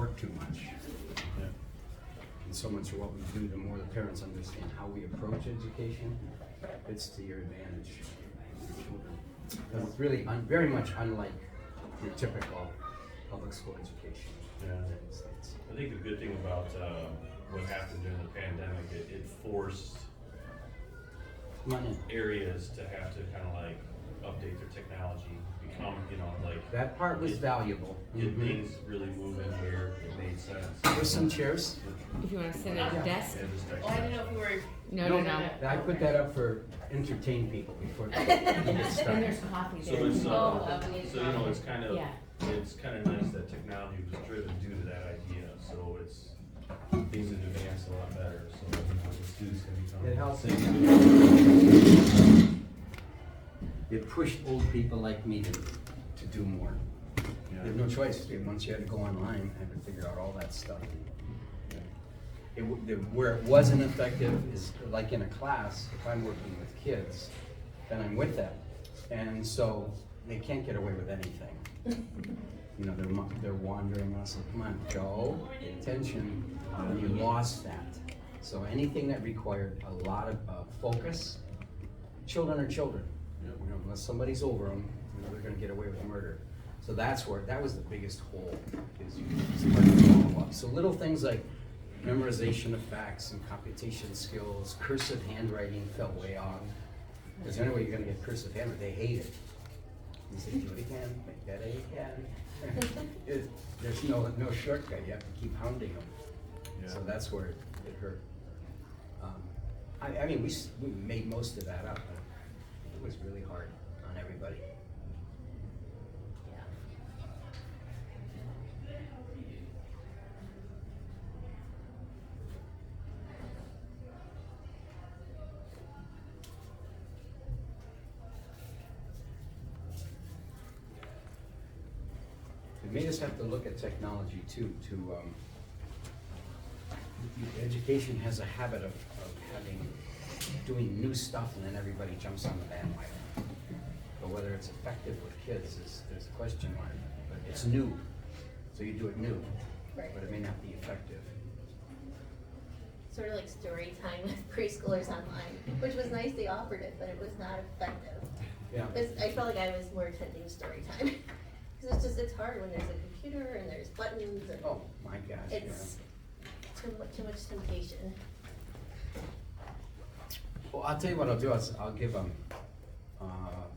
work too much. And so much of what we do, the more the parents understand how we approach education, it's to your advantage for your children. Because it's really very much unlike your typical public school education in the United States. I think the good thing about what happened during the pandemic, it forced Come on in. areas to have to kind of like update their technology, become, like. That part was valuable. Get things really moving where it made sense. There's some chairs. If you want to sit at a desk. Yeah, just Oh, I didn't know if we were. No. I put that up for entertain people before they get And started. there's coffee there. So it's, Oh, it's kind of, Yeah. it's kind of nice that technology was driven due to that idea, so it's, things have advanced a lot better, so the students can become. It helps. It pushed old people like me to do more. They have no choice. Once you had to go online, I had to figure out all that stuff. Where it wasn't effective is like in a class, if I'm working with kids, then I'm with them. And so they can't get away with anything. They're wandering. I said, come on, go, pay attention. You lost that. So anything that required a lot of focus, children are children. Unless somebody's over them, they're gonna get away with murder. So that was the biggest hole, is you start to follow up. So little things like memorization of facts and computation skills, cursive handwriting fell way off. Because the only way you're gonna get cursive handwriting, they hate it. You say, do it again, make that A again. There's no shortcut, you have to keep hounding them. Yeah. So that's where it hurt. I mean, we made most of that up, but it was really hard on everybody. It made us have to look at technology too. Education has a habit of doing new stuff, and then everybody jumps on the bandwagon. But whether it's effective with kids there's a question mark. But it's new, so you do it new, Right. but it may not be effective. Sort of like story time with preschoolers online, which was nice, they offered it, but it was not effective. Yeah. I felt like I was more attending story time. Because it's hard when there's a computer and there's buttons and Oh my gosh. it's too much temptation. Well, I'll tell you what I'll do. I'll give a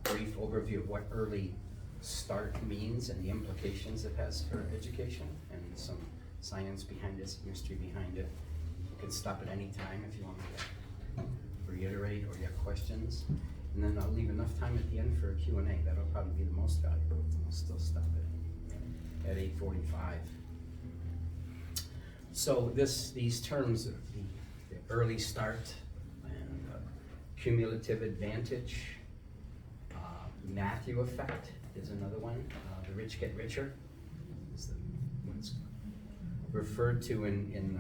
brief overview of what early start means and the implications it has for education, and some science behind it, some history behind it. You can stop at any time if you want me to reiterate or you have questions. And then I'll leave enough time at the end for a Q&A. That'll probably be the most valuable. I'll still stop it at 8:45. So these terms, the early start and cumulative advantage, Matthew effect is another one. The rich get richer is what's referred to in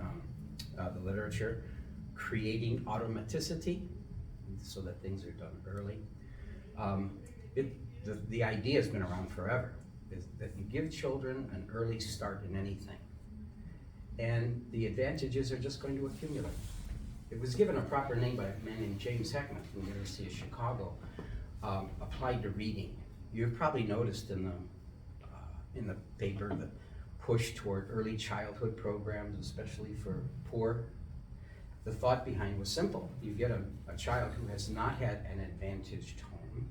the literature. Creating automaticity, so that things are done early. The idea has been around forever, is that you give children an early start in anything, and the advantages are just going to accumulate. It was given a proper name by a man named James Heckman from the University of Chicago, applied to reading. You've probably noticed in the paper the push toward early childhood programs, especially for poor. The thought behind was simple. You get a child who has not had an advantaged home,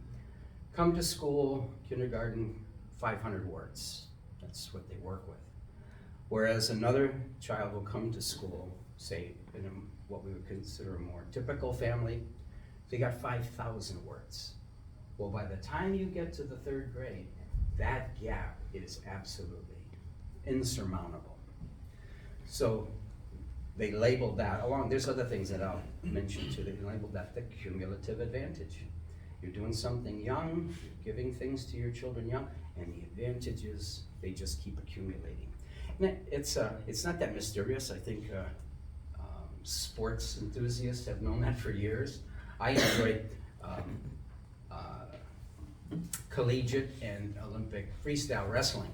come to school, kindergarten, 500 words. That's what they work with. Whereas another child will come to school, say, in what we would consider a more typical family, they got 5,000 words. Well, by the time you get to the third grade, that gap is absolutely insurmountable. So they labeled that along, there's other things that I'll mention too, they labeled that the cumulative advantage. You're doing something young, you're giving things to your children young, and the advantages, they just keep accumulating. And it's not that mysterious. I think sports enthusiasts have known that for years. I enjoy collegiate and Olympic freestyle wrestling.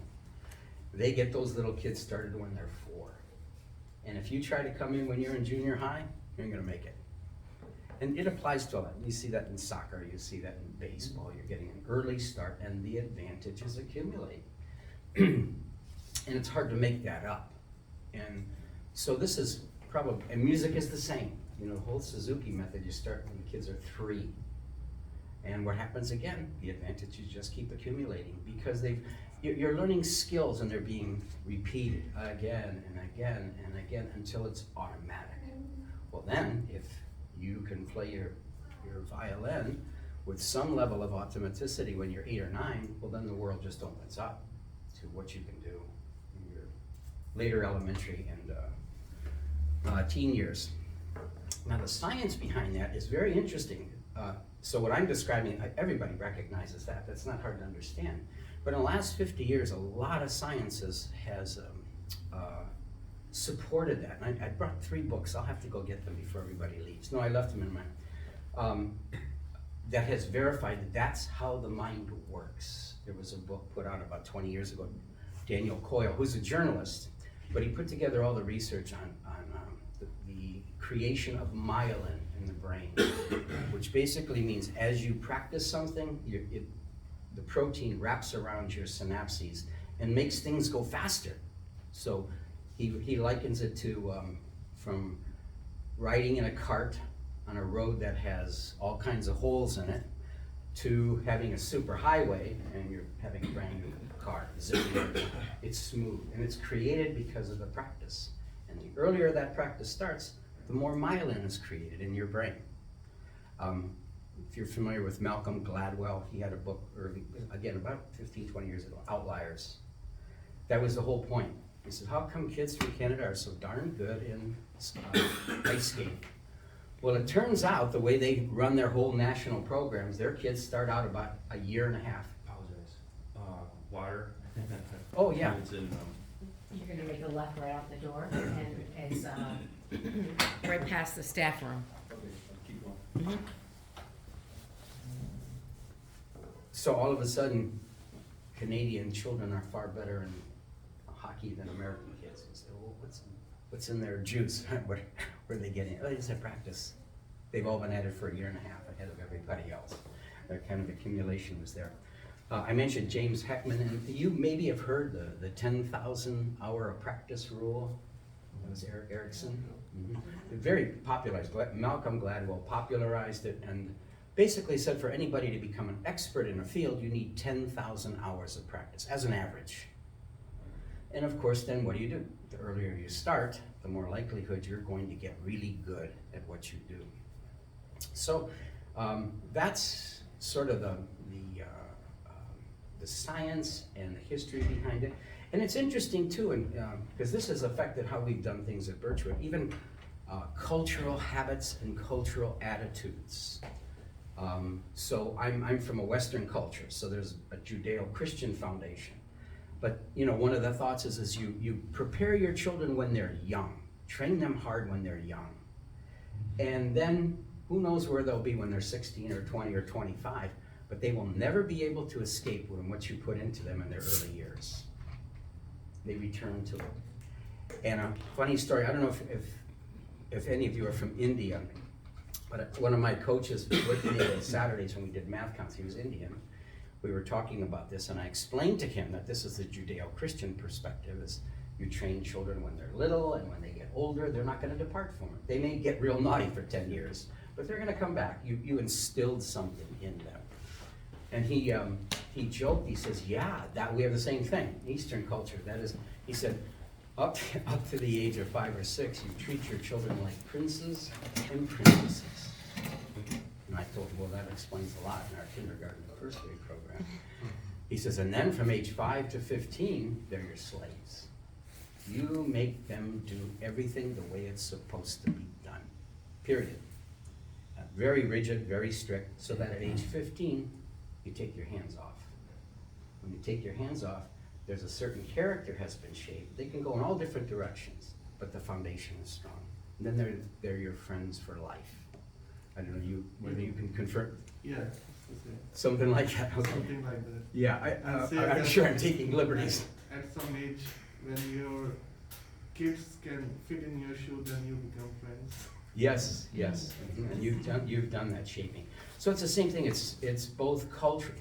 They get those little kids started when they're 4. And if you try to come in when you're in junior high, you're gonna make it. And it applies to a lot. You see that in soccer, you see that in baseball. You're getting an early start and the advantages accumulate. And it's hard to make that up. And so this is probably, and music is the same. You know, the whole Suzuki method, you start when the kids are 3. And what happens again? The advantages just keep accumulating because you're learning skills and they're being repeated again and again and again until it's automatic. Well then, if you can play your violin with some level of automaticity when you're 8 or 9, well then the world just opens up to what you can do in your later elementary and teen years. Now the science behind that is very interesting. So what I'm describing, everybody recognizes that. That's not hard to understand. But in the last 50 years, a lot of sciences has supported that. And I brought 3 books. I'll have to go get them before everybody leaves. No, I left them in my, that has verified that that's how the mind works. There was a book put out about 20 years ago, Daniel Coyle, who's a journalist, but he put together all the research on the creation of myelin in the brain, which basically means as you practice something, the protein wraps around your synapses and makes things go faster. So he likens it to from riding in a cart on a road that has all kinds of holes in it to having a super highway and you're having a brand new car. It's smooth and it's created because of the practice. And the earlier that practice starts, the more myelin is created in your brain. If you're familiar with Malcolm Gladwell, he had a book early, again, about 15, 20 years ago, Outliers. That was the whole point. He said, how come kids from Canada are so darn good in ice skating? Well, it turns out the way they run their whole national programs, their kids start out about a year and a half. Apologize. Water. Oh, yeah. It's in, You're gonna make a left right out the door, and it's, right past the staff room. okay, keep going. So all of a sudden, Canadian children are far better in hockey than American kids. You say, well, what's in their juice? Where are they getting it? Oh, they just have practice. They've all been at it for a year and a half ahead of everybody else. That kind of accumulation was there. I mentioned James Heckman, and you maybe have heard the 10,000 hour of practice rule. That was Eric Erickson. Very popularized. Malcolm Gladwell popularized it and basically said for anybody to become an expert in a field, you need 10,000 hours of practice as an average. And of course, then what do? The earlier you start, the more likelihood you're going to get really good at what you do. So that's sort of the science and the history behind it. And it's interesting too, because this has affected how we've done things at Birchwood, even cultural habits and cultural attitudes. So I'm from a Western culture, so there's a Judeo-Christian foundation. But you know, one of the thoughts is you prepare your children when they're young, train them hard when they're young. And then who knows where they'll be when they're 16 or 20 or 25, but they will never be able to escape from what you put into them in their early years. They return to it. And a funny story, I don't know if any of you are from India, but one of my coaches with me on Saturdays when we did math counts, he was Indian. We were talking about this and I explained to him that this is the Judeo-Christian perspective, is you train children when they're little and when they get older, they're not gonna depart from it. They may get real naughty for 10 years, but they're gonna come back. You instilled something in them. And he joked, he says, yeah, that we have the same thing, Eastern culture. That is, he said, up to the age of 5 or 6, you treat your children like princes and princesses. And I told him, well, that explains a lot in our kindergarten first grade program. He says, and then from age 5 to 15, they're your slaves. You make them do everything the way it's supposed to be done, period. Very rigid, very strict, so that at age 15, you take your hands off. When you take your hands off, there's a certain character has been shaped. They can go in all different directions, but the foundation is strong. And then they're your friends for life. I don't know whether you can confirm. Yeah, Something like that, okay. something like that. Yeah, And say I'm that sure I'm taking liberties. At some age, when your kids can fit in your shoe, then you become friends. Yes, yes, and you've done that shaping. So it's the same thing, it's both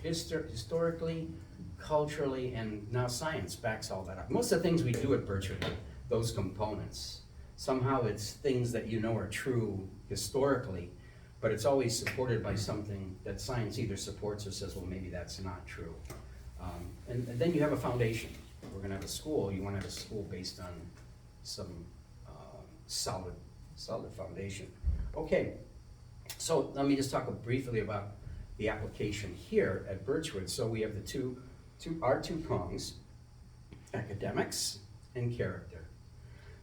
historically, culturally, and now science backs all that up. Most of the things we do at Birchwood, those components, somehow it's things that you know are true historically, but it's always supported by something that science either supports or says, well, maybe that's not true. And then you have a foundation. We're gonna have a school, you wanna have a school based on some solid foundation. Okay, so let me just talk briefly about the application here at Birchwood. So we have the our two prongs, academics and character.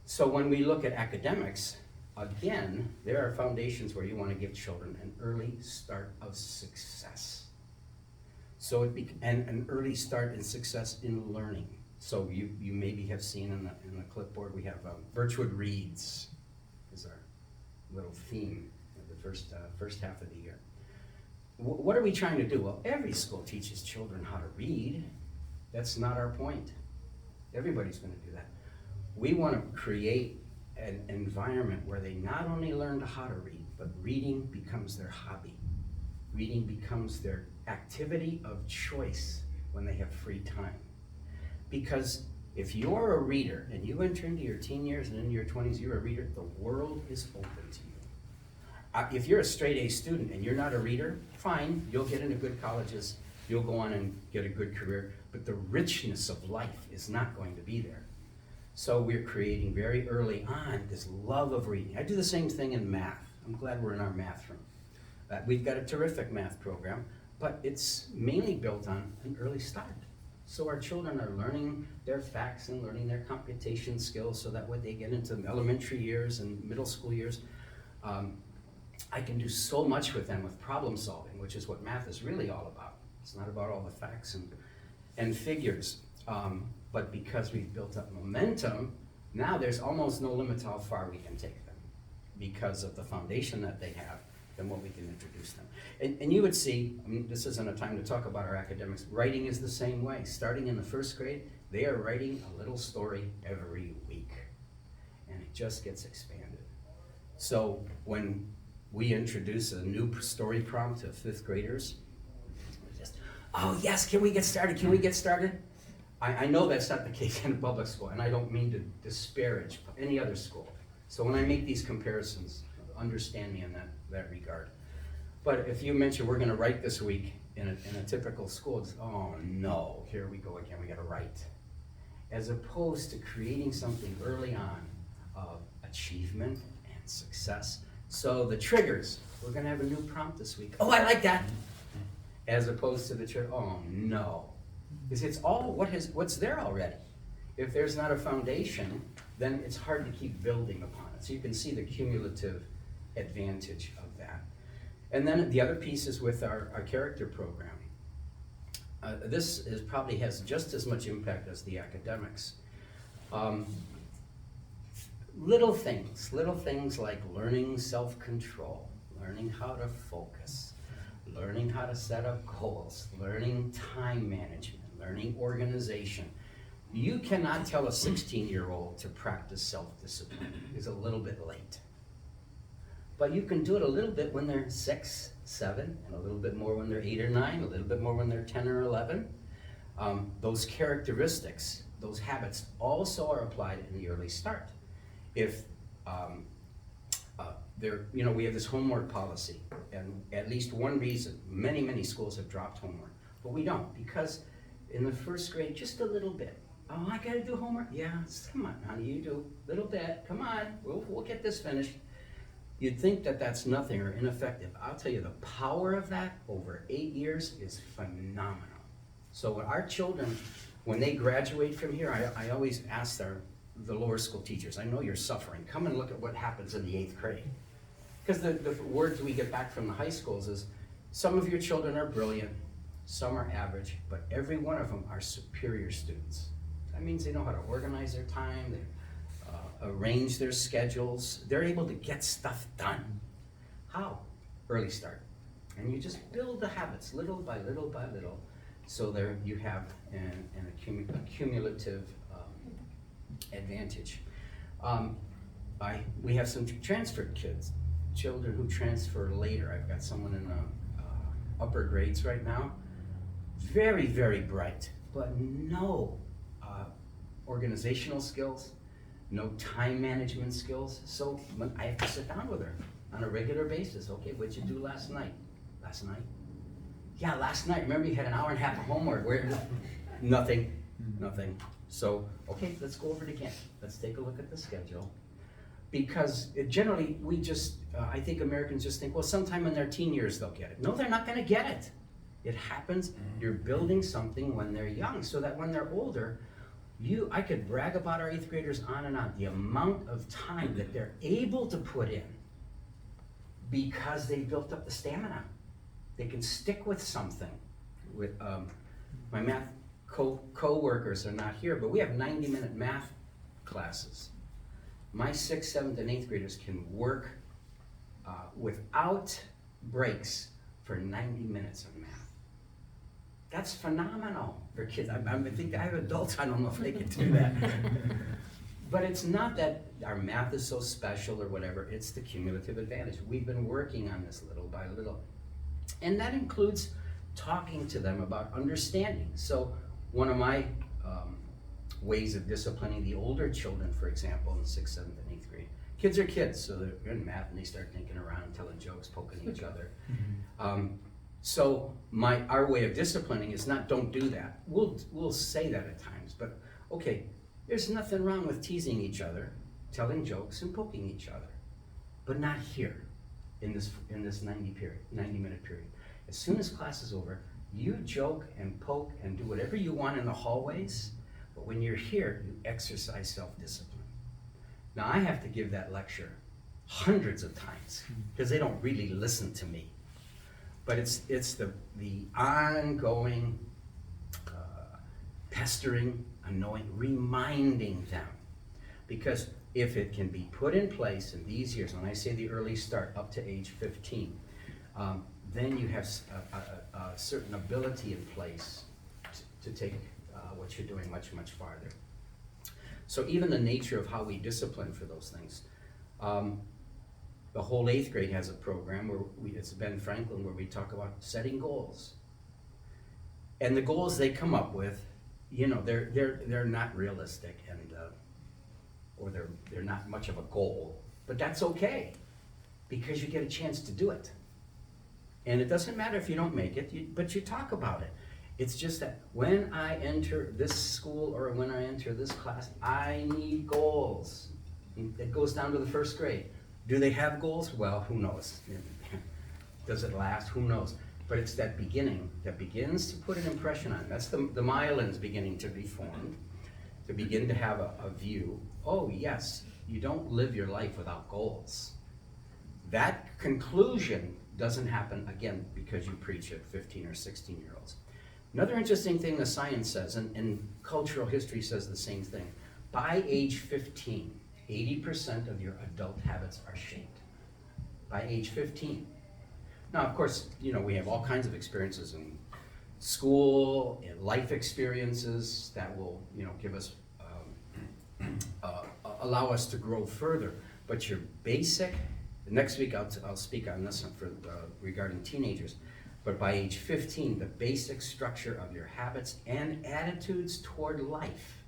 So when we look at academics, again, there are foundations where you want to give children an early start of success. So an early start in success in learning. So you maybe have seen in the clipboard, we have Birchwood Reads is our little theme of the first half of the year. What are we trying to do? Well, every school teaches children how to read. That's not our point. Everybody's going to do that. We want to create an environment where they not only learn how to read, but reading becomes their hobby. Reading becomes their activity of choice when they have free time. Because if you're a reader and you enter into your teen years and into your 20s, you're a reader, the world is open to you. If you're a straight A student and you're not a reader, fine, you'll get into good colleges, you'll go on and get a good career, but the richness of life is not going to be there. So we're creating very early on this love of reading. I do the same thing in math. I'm glad we're in our math room. We've got a terrific math program, but it's mainly built on an early start. So our children are learning their facts and learning their computation skills so that when they get into elementary years and middle school years, I can do so much with them with problem solving, which is what math is really all about. It's not about all the facts and figures. But because we've built up momentum, now there's almost no limit to how far we can take them because of the foundation that they have and what we can introduce them. And you would see, I mean, this isn't a time to talk about our academics. Writing is the same way. Starting in the first grade, they are writing a little story every week. And it just gets expanded. So when we introduce a new story prompt to fifth graders, just, oh yes, can we get started? Can we get started? I know that's not the case in a public school, and I don't mean to disparage any other school. So when I make these comparisons, understand me in that regard. But if you mention we're gonna write this week in a typical school, it's, oh no, here we go again, we gotta write. As opposed to creating something early on of achievement and success. So the triggers, we're gonna have a new prompt this week. Oh, I like that. As opposed to the trigger, oh no. Because it's all what's there already. If there's not a foundation, then it's hard to keep building upon it. So you can see the cumulative advantage of that. And then the other piece is with our character program. This probably has just as much impact as the academics. Little things like learning self-control, learning how to focus, learning how to set up goals, learning time management, learning organization. You cannot tell a 16-year-old to practice self-discipline. It's a little bit late. But you can do it a little bit when they're 6, 7, and a little bit more when they're 8 or 9, a little bit more when they're 10 or 11. Those characteristics, those habits also are applied in the early start. If we have this homework policy, and at least one reason, many schools have dropped homework, but we don't, because in the first grade, just a little bit. Oh, I gotta do homework? Yeah, come on, honey, you do. Little bit, come on, we'll get this finished. You'd think that that's nothing or ineffective. I'll tell you, the power of that over 8 years is phenomenal. So when our children, when they graduate from here, I always ask the lower school teachers, I know you're suffering, come and look at what happens in the 8th grade. Because the words we get back from the high schools is, some of your children are brilliant, some are average, but every one of them are superior students. That means they know how to organize their time, they arrange their schedules, they're able to get stuff done. How? Early start. And you just build the habits little by little by little, so there you have a cumulative advantage. We have some transferred kids, children who transfer later. I've got someone in the upper grades right now, very, very bright, but no organizational skills, no time management skills. So I have to sit down with her on a regular basis. Okay, what'd you do last night? Last night? Yeah, last night. Remember you had an hour and a half of homework. Nothing. So, okay, let's go over it again. Let's take a look at the schedule. Because generally, I think Americans just think, well, sometime in their teen years they'll get it. No, they're not gonna get it. It happens, you're building something when they're young, so that when they're older, I could brag about our 8th graders on and on, the amount of time that they're able to put in because they built up the stamina. They can stick with something. With my math co-workers are not here, but we have 90-minute math classes. My 6th, 7th, and 8th graders can work without breaks for 90 minutes of math. That's phenomenal for kids. I think I have adults, I don't know if they can do that. But it's not that our math is so special or whatever, it's the cumulative advantage. We've been working on this little by little. And that includes talking to them about understanding. So one of my ways of disciplining the older children, for example, in 6th, 7th, and 8th grade. Kids are kids, so they're in math and they start thinking around, telling jokes, poking each other. So our way of disciplining is not don't do that. We'll say that at times, but okay, there's nothing wrong with teasing each other, telling jokes and poking each other, but not here in this 90-minute period. As soon as class is over, you joke and poke and do whatever you want in the hallways, but when you're here, you exercise self-discipline. Now I have to give that lecture hundreds of times because they don't really listen to me. But it's the ongoing pestering, annoying, reminding them. Because if it can be put in place in these years, when I say the early start up to age 15, then you have a certain ability in place to take what you're doing much, much farther. So even the nature of how we discipline for those things. The whole 8th grade has a program where it's Ben Franklin, where we talk about setting goals. And the goals they come up with, they're not realistic or they're not much of a goal, but that's okay because you get a chance to do it. And it doesn't matter if you don't make it, but you talk about it. It's just that when I enter this school or when I enter this class, I need goals. It goes down to the 1st grade. Do they have goals? Well, who knows? Does it last? Who knows? But it's that beginning that begins to put an impression on. That's the myelins beginning to be formed, to begin to have a view. Oh yes, you don't live your life without goals. That conclusion doesn't happen, again, because you preach at 15 or 16-year-olds. Another interesting thing the science says, and cultural history says the same thing. By age 15, 80% of your adult habits are shaped. By age 15. Now, of course, we have all kinds of experiences in school, in life experiences that will, give us, allow us to grow further. But your basic, next week I'll speak on this one regarding teenagers, but by age 15, the basic structure of your habits and attitudes toward life,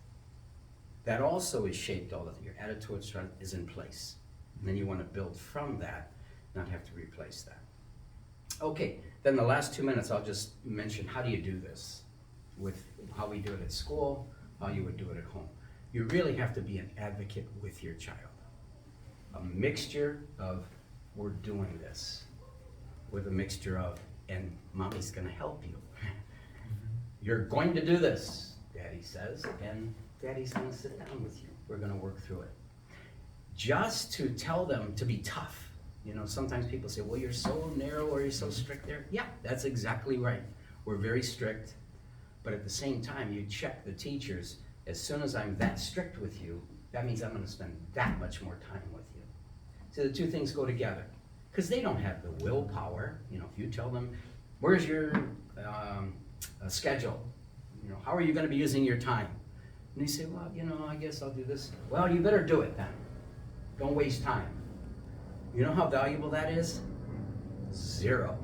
that also is shaped all of your attitude is in place. And then you want to build from that, not have to replace that. Okay, then the last 2 minutes I'll just mention how do you do this with how we do it at school, how you would do it at home. You really have to be an advocate with your child. A mixture of we're doing this with a mixture of and mommy's gonna help you. You're going to do this, daddy says, and daddy's gonna sit down with you. We're gonna work through it. Just to tell them to be tough. Sometimes people say, well, you're so narrow or you're so strict there. Yeah, that's exactly right. We're very strict, but at the same time, you check the teachers. As soon as I'm that strict with you, that means I'm gonna spend that much more time with you. So the two things go together. because they don't have the willpower. You know, if you tell them, where's your schedule? You know, how are you gonna be using your time? And they say, well, you know, I guess I'll do this. Well, you better do it then. Don't waste time. You know how valuable that is? 0.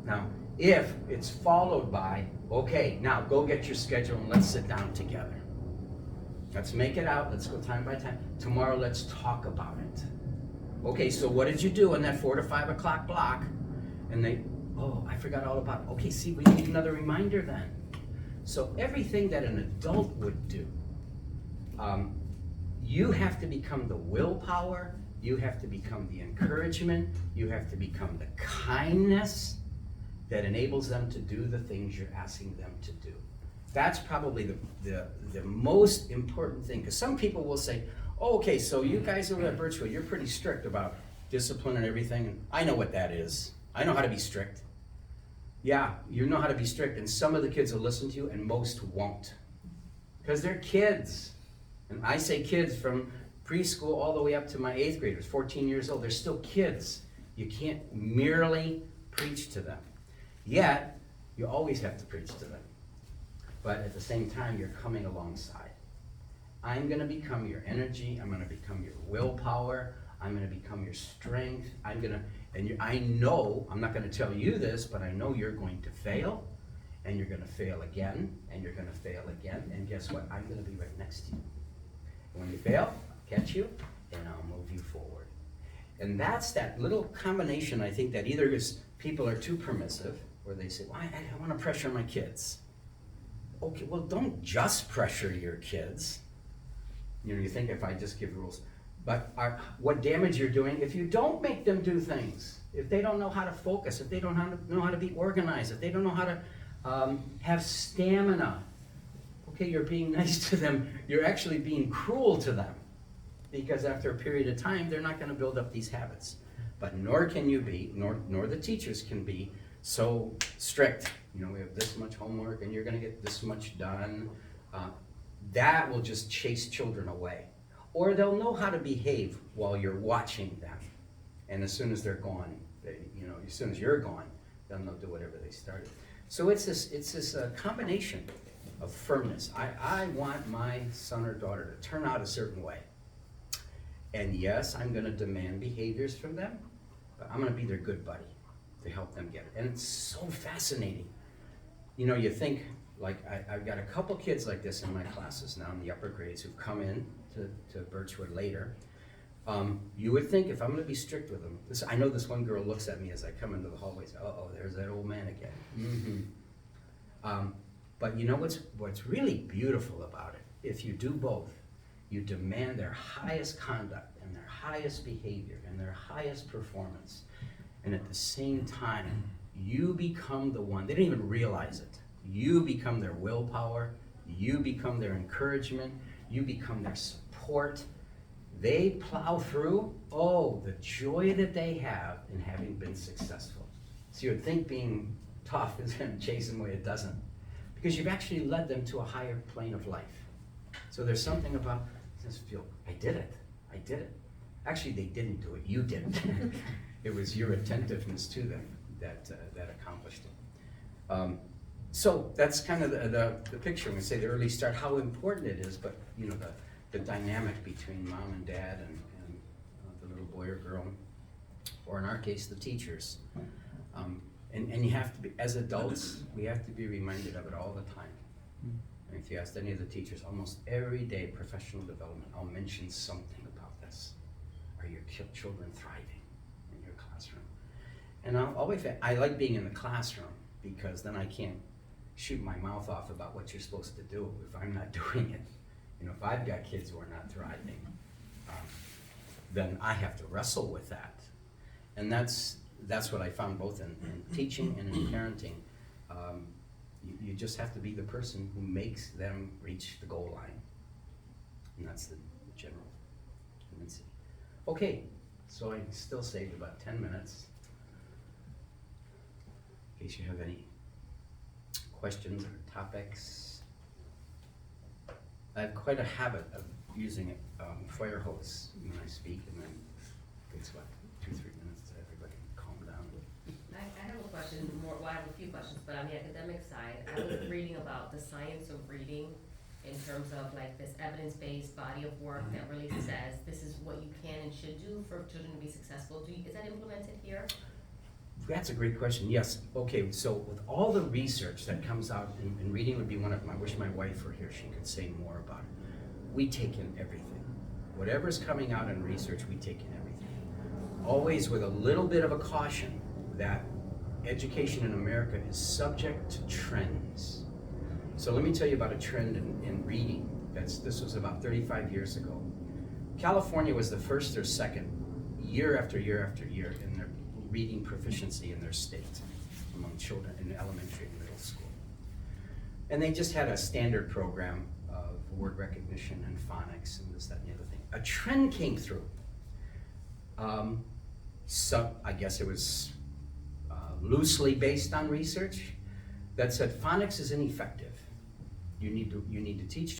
Now, if it's followed by, okay, now go get your schedule and let's sit down together. Let's make it out, let's go time by time. Tomorrow, let's talk about it. Okay, so what did you do in that 4 to 5 o'clock block? And they, oh, I forgot all about it. Okay, see, we need another reminder then. So everything that an adult would do, you have to become the willpower, you have to become the encouragement, you have to become the kindness that enables them to do the things you're asking them to do. That's probably the most important thing, because some people will say, oh, okay, so you guys over at Birchwood, you're pretty strict about discipline and everything. I know what that is. I know how to be strict. Yeah, you know how to be strict, and some of the kids will listen to you, and most won't. Because they're kids. And I say kids from preschool all the way up to my 8th graders, 14 years old. They're still kids. You can't merely preach to them. Yet, you always have to preach to them. But at the same time, you're coming alongside. I'm going to become your energy. I'm going to become your willpower. I'm going to become your strength. I know, I'm not going to tell you this, but I know you're going to fail, and you're going to fail again, and you're going to fail again, and guess what? I'm going to be right next to you. And when you fail, I'll catch you, and I'll move you forward. And that's that little combination, I think, that either is people are too permissive, or they say, well, I don't want to pressure my kids. Okay, well, don't just pressure your kids. You know, you think if I just give rules, but what damage you're doing if you don't make them do things, if they don't know how to focus, if they don't know how to be organized, if they don't know how to have stamina. Okay, you're being nice to them, you're actually being cruel to them, because after a period of time, they're not going to build up these habits. But nor can you be, nor the teachers can be so strict. You know, we have this much homework and you're going to get this much done. That will just chase children away. Or they'll know how to behave while you're watching them. And as soon as they're gone, as soon as you're gone, then they'll do whatever they started. So it's this combination of firmness. I want my son or daughter to turn out a certain way. And yes, I'm going to demand behaviors from them, but I'm going to be their good buddy to help them get it. And it's so fascinating. You know, you think, like, I've got a couple kids like this in my classes now in the upper grades who've come in to Birchwood later. You would think if I'm going to be strict with them, I know this one girl looks at me as I come into the hallways, uh-oh, there's that old man again. Mm-hmm. But you know what's really beautiful about it? If you do both, you demand their highest conduct and their highest behavior and their highest performance. And at the same time, you become the one, they don't even realize it. You become their willpower, you become their encouragement, you become their support. They plow through, oh, the joy that they have in having been successful. So you would think being tough is going to chase them away, it doesn't. Because you've actually led them to a higher plane of life. So there's something about, just feel, I did it. Actually, they didn't do it, you did it. It was your attentiveness to them that accomplished it. So that's kind of the picture. When we say the early start, how important it is, but you know, the dynamic between mom and dad and the little boy or girl, or in our case, the teachers. And you have to be, as adults, we have to be reminded of it all the time. And if you ask any of the teachers, almost every day, professional development, I'll mention something about this. Are your children thriving in your classroom? And I'll always say, I like being in the classroom because then I can't shoot my mouth off about what you're supposed to do if I'm not doing it. You know, if I've got kids who are not thriving, then I have to wrestle with that. And that's what I found both in teaching and in parenting. You just have to be the person who makes them reach the goal line. And that's the general tendency. Okay, so I still saved about 10 minutes. In case you have any questions or topics. I have quite a habit of using a fire hose when I speak, and then takes what, 2-3 minutes to everybody calm down. I have a question, more, well, I have a few questions, but on the academic side, I was reading about the science of reading in terms of like this evidence-based body of work that really says this is what you can and should do for children to be successful. Is that implemented here? That's a great question, yes. Okay, so with all the research that comes out, and reading would be one of my, I wish my wife were here, she could say more about it. We take in everything. Whatever's coming out in research, we take in everything. Always with a little bit of a caution that education in America is subject to trends. So let me tell you about a trend in reading. This was about 35 years ago. California was the first or second, year after year after year, in their reading proficiency in their state among children in elementary and middle school. And they just had a standard program of word recognition and phonics and this, that, and the other thing. A trend came through. I guess it was loosely based on research that said phonics is ineffective. You need to teach